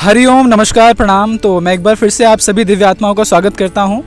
हरिओम, नमस्कार, प्रणाम। तो मैं एक बार फिर से आप सभी दिव्य आत्माओं का स्वागत करता हूं।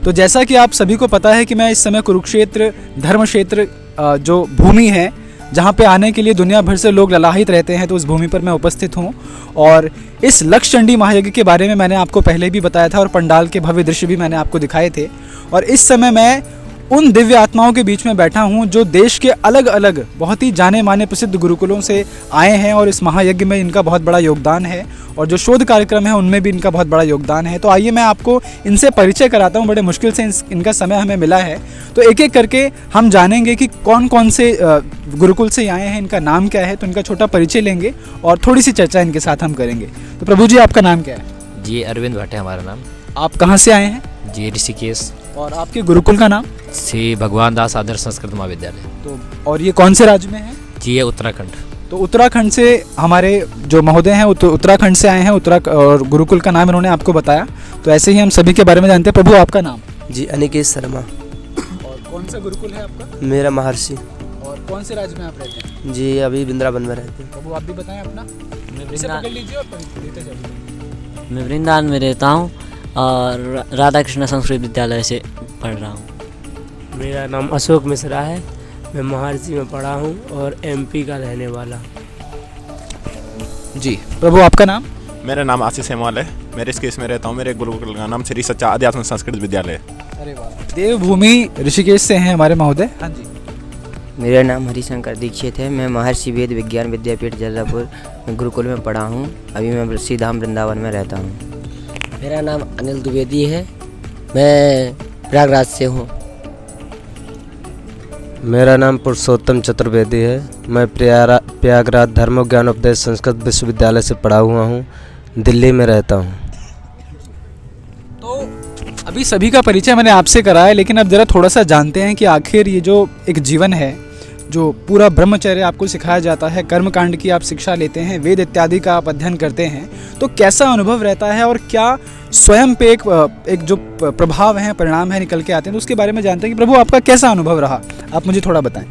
तो जैसा कि आप सभी को पता है कि मैं इस समय कुरुक्षेत्र धर्म क्षेत्र जो भूमि है जहां पे आने के लिए दुनिया भर से लोग ललाहित रहते हैं, तो उस भूमि पर मैं उपस्थित हूं। और इस लक्ष्य चंडी महायज्ञ के बारे में मैंने आपको पहले भी बताया था और पंडाल के भव्य दृश्य भी मैंने आपको दिखाए थे। और इस समय मैं उन दिव्य आत्माओं के बीच में बैठा हूं जो देश के अलग अलग बहुत ही जाने माने प्रसिद्ध गुरुकुलों से आए हैं और इस महायज्ञ में इनका बहुत बड़ा योगदान है और जो शोध कार्यक्रम है उनमें भी इनका बहुत बड़ा योगदान है। तो आइए मैं आपको इनसे परिचय कराता हूं। बड़े मुश्किल से इनका समय हमें मिला है, तो एक एक करके हम जानेंगे कि कौन कौन से गुरुकुल से आए हैं, इनका नाम क्या है। तो इनका छोटा परिचय लेंगे और थोड़ी सी चर्चा इनके साथ हम करेंगे। तो प्रभु जी, आपका नाम क्या है? जी, अरविंद भट्ट है हमारा नाम। आप कहाँ से आए हैं? जी, ऋषिकेश। और आपके गुरुकुल का नाम? श्री भगवान दास आदर्श संस्कृत महाविद्यालय। तो और ये कौन से राज्य में है? जी, ये उत्तराखंड। तो उत्तराखंड से हमारे जो महोदय हैं उत्तराखंड से आए हैं। और गुरुकुल का नाम इन्होंने आपको बताया। तो ऐसे ही हम सभी के बारे में जानते हैं। प्रभु, आपका नाम? जी, अनिकेत शर्मा। और कौन सा गुरुकुल है आपका? मेरा महर्षि। और कौन से राज्य में आप रहते हैं? जी, अभी वृंदावन में रहते हैं। प्रभु, आप भी बताएं अपना। पकड़ लीजिए और देते जाइए। मैं वृंदावन में रहता हूँ और राधा कृष्ण संस्कृत विद्यालय से पढ़ रहा हूँ। मेरा नाम अशोक मिश्रा है। मैं महर्षि में पढ़ा हूँ और एमपी का रहने वाला। जी, प्रभु, आपका नाम? मेरा नाम आशीष हेमवाल है। मैं ऋषिकेश में रहता हूँ। मेरे गुरुकुल का नाम श्री सच्चा अध्यात्म संस्कृत विद्यालय। अरे वाह, देवभूमि ऋषिकेश से हैं हमारे महोदय। हाँ जी। मेरा नाम हरिशंकर दीक्षित है। मैं महर्षि वेद विज्ञान विद्यापीठ जर्रापुर गुरुकुल में पढ़ा हूँ। अभी मैं श्रीधाम वृंदावन में रहता हूँ। मेरा नाम अनिल द्विवेदी है। मैं प्रयागराज से हूँ। मेरा नाम पुरुषोत्तम चतुर्वेदी है। मैं प्रयागराज धर्म ज्ञान उपदेश संस्कृत विश्वविद्यालय से पढ़ा हुआ हूँ। दिल्ली में रहता हूँ। तो अभी सभी का परिचय मैंने आपसे कराया, लेकिन अब ज़रा थोड़ा सा जानते हैं कि आखिर ये जो एक जीवन है, जो पूरा ब्रह्मचर्य आपको सिखाया जाता है, कर्मकांड की आप शिक्षा लेते हैं, वेद इत्यादि का आप अध्ययन करते हैं, तो कैसा अनुभव रहता है और क्या स्वयं पे एक जो प्रभाव है, परिणाम है, निकल के आते हैं, तो उसके बारे में जानते हैं कि प्रभु आपका कैसा अनुभव रहा। आप मुझे थोड़ा बताएं,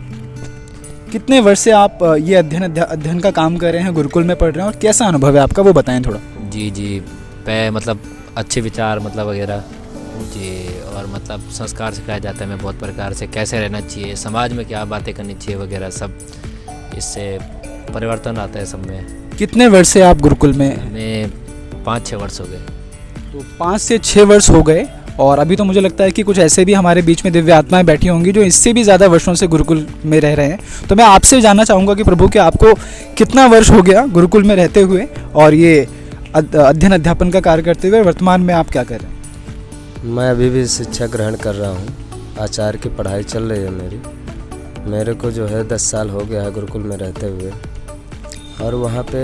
कितने वर्ष से आप ये अध्ययन का काम कर रहे हैं, गुरुकुल में पढ़ रहे हैं, और कैसा अनुभव है आपका, वो बताएं थोड़ा। जी, मतलब अच्छे विचार वगैरह जी, और संस्कार सिखाया जाता है। मैं बहुत प्रकार से कैसे रहना चाहिए, समाज में क्या बातें करनी चाहिए वगैरह, सब इससे परिवर्तन आता है सब में। कितने वर्ष से आप गुरुकुल में? हमें 5-6 वर्ष हो गए। तो 5 से 6 वर्ष हो गए। और अभी तो मुझे लगता है कि कुछ ऐसे भी हमारे बीच में दिव्य आत्माएं बैठी होंगी जो इससे भी ज़्यादा वर्षों से गुरुकुल में रह रहे हैं। तो मैं आपसे जानना चाहूँगा कि प्रभु के आपको कितना वर्ष हो गया गुरुकुल में रहते हुए और ये अध्ययन अध्यापन का कार्य करते हुए? वर्तमान में आप क्या कर रहे हैं? मैं अभी भी शिक्षा ग्रहण कर रहा हूँ। आचार्य की पढ़ाई चल रही है मेरे को जो है 10 साल हो गया है गुरुकुल में रहते हुए। और वहाँ पे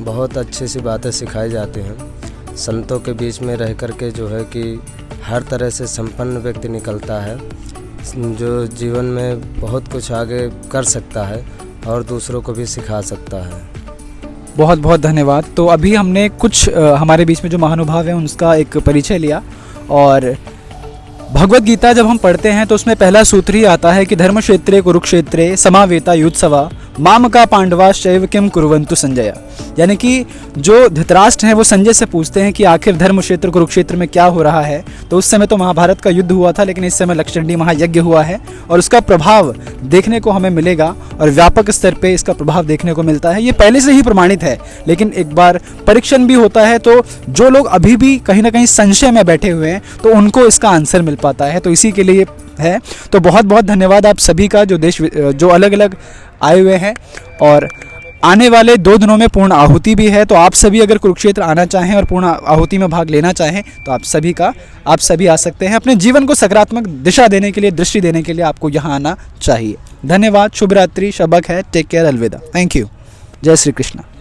बहुत अच्छी सी बातें सिखाई जाती हैं। संतों के बीच में रह कर के जो है कि हर तरह से संपन्न व्यक्ति निकलता है, जो जीवन में बहुत कुछ आगे कर सकता है और दूसरों को भी सिखा सकता है। बहुत बहुत धन्यवाद। तो अभी हमने कुछ हमारे बीच में जो महानुभाव हैं उनका एक परिचय लिया। और भगवत गीता जब हम पढ़ते हैं तो उसमें पहला सूत्र ही आता है कि धर्म क्षेत्रे कुरुक्षेत्रे समावेता युत्सवा माम का पांडवाश्चैव किम कुर्वन्तु संजय। यानी कि जो धृतराष्ट्र हैं वो संजय से पूछते हैं कि आखिर धर्म क्षेत्र कुरुक्षेत्र में क्या हो रहा है। तो उस समय तो महाभारत का युद्ध हुआ था, लेकिन इस समय लक्ष्य चंडी महायज्ञ हुआ है और उसका प्रभाव देखने को हमें मिलेगा और व्यापक स्तर पे इसका प्रभाव देखने को मिलता है। ये पहले से ही प्रमाणित है, लेकिन एक बार परीक्षण भी होता है, तो जो लोग अभी भी कहीं ना कहीं संशय में बैठे हुए हैं तो उनको इसका आंसर मिल पाता है। तो इसी के लिए है। तो बहुत बहुत धन्यवाद आप सभी का जो अलग अलग आए हुए हैं। और आने वाले 2 दिनों में पूर्ण आहुति भी है, तो आप सभी अगर कुरुक्षेत्र आना चाहें और पूर्ण आहुति में भाग लेना चाहें तो आप सभी आ सकते हैं। अपने जीवन को सकारात्मक दिशा देने के लिए, दृष्टि देने के लिए आपको यहाँ आना चाहिए। धन्यवाद। शुभ रात्रि। शबक है। Take care. अलविदा। Thank you. जय श्री कृष्ण।